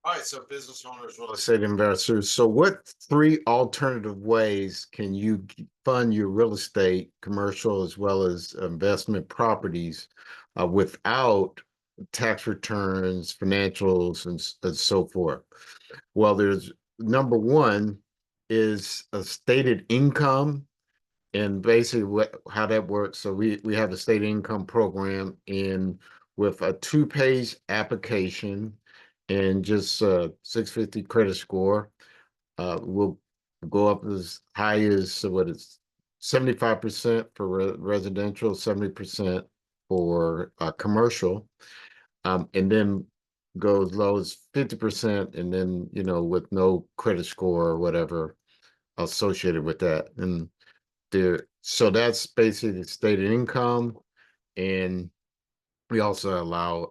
All right, so business owners, real estate investors. So, what three alternative ways can you fund your real estate, commercial, as well as investment properties without tax returns, financials, and so forth? Well, there's number one is a stated income, and basically how that works. So we have a state income program in with a two-page application and just 650 credit score. We'll go up as high as what is 75% for residential, 70% for commercial, and then go as low as 50%, and then with no credit score or whatever associated with that. And so that's basically the stated income, and we also allow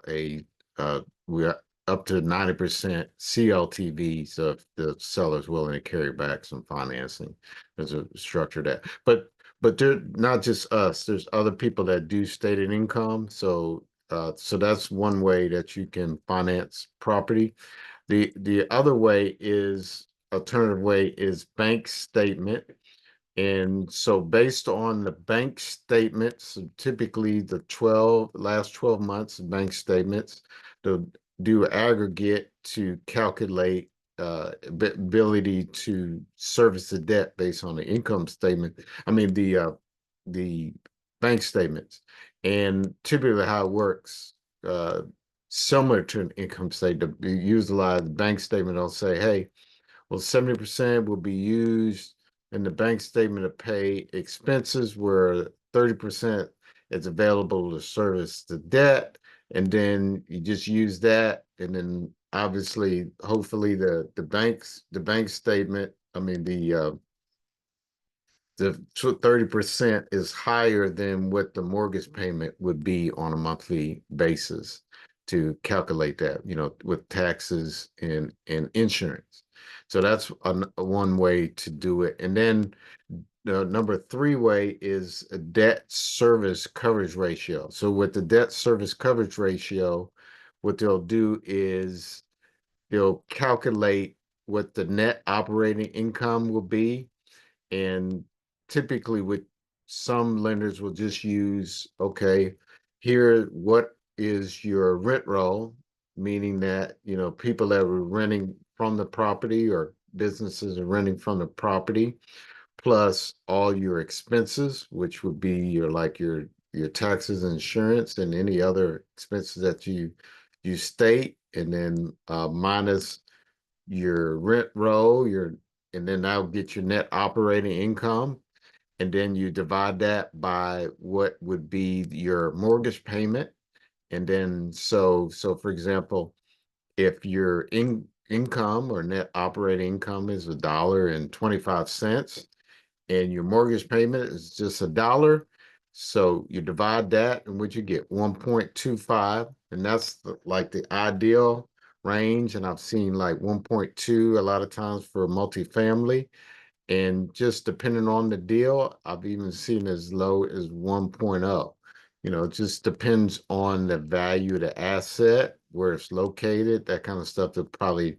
we are up to 90% CLTV. So if the seller's willing to carry back some financing, there's a structure that. But they're not just us. There's other people that do stated income. So that's one way that you can finance property. The other way is alternative way is bank statement. And so based on the bank statements, typically the last 12 months of bank statements, they'll do aggregate to calculate ability to service the debt based on the income statement. I mean the bank statements. And typically how it works, uh, similar to an income statement, to utilize the bank statement, they'll say, hey, well, 70% will be used in the bank statement to pay expenses, where 30% is available to service the debt. And then you just use that. And then obviously, hopefully the bank statement, I mean the 30% is higher than what the mortgage payment would be on a monthly basis to calculate that, with taxes and insurance. So that's one way to do it. And then the number three way is a debt service coverage ratio. So with the debt service coverage ratio, what they'll do is they'll calculate what the net operating income will be, and typically with some lenders will just use, okay, here, what is your rent roll? Meaning that, people that were renting from the property or businesses are renting from the property, plus all your expenses, which would be your taxes, insurance, and any other expenses that you state, and then minus your rent roll, and then that'll get your net operating income. And then you divide that by what would be your mortgage payment. And then so for example, if your income or net operating income is $1.25, and your mortgage payment is just $1, so you divide that, and what you get, 1.25, and that's like the ideal range. And I've seen like 1.2 a lot of times for multifamily, and just depending on the deal, I've even seen as low as 1.0. It just depends on the value of the asset, where it's located, that kind of stuff that probably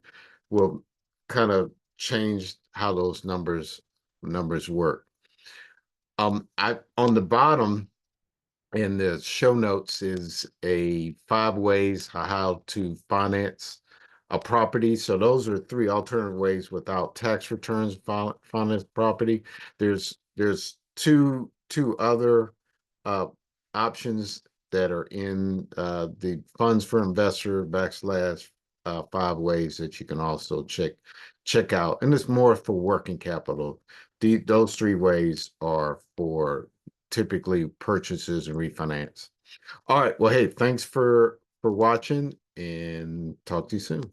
will kind of change how those numbers work. I on the bottom in the show notes is a 5 ways how to finance a property. So those are three alternative ways without tax returns finance property. There's two other uh, options that are in the funds for investor backslash 5 ways that you can also check out, and it's more for working capital. Those 3 ways are for typically purchases and refinance. All right. Well, hey, thanks for watching, and talk to you soon.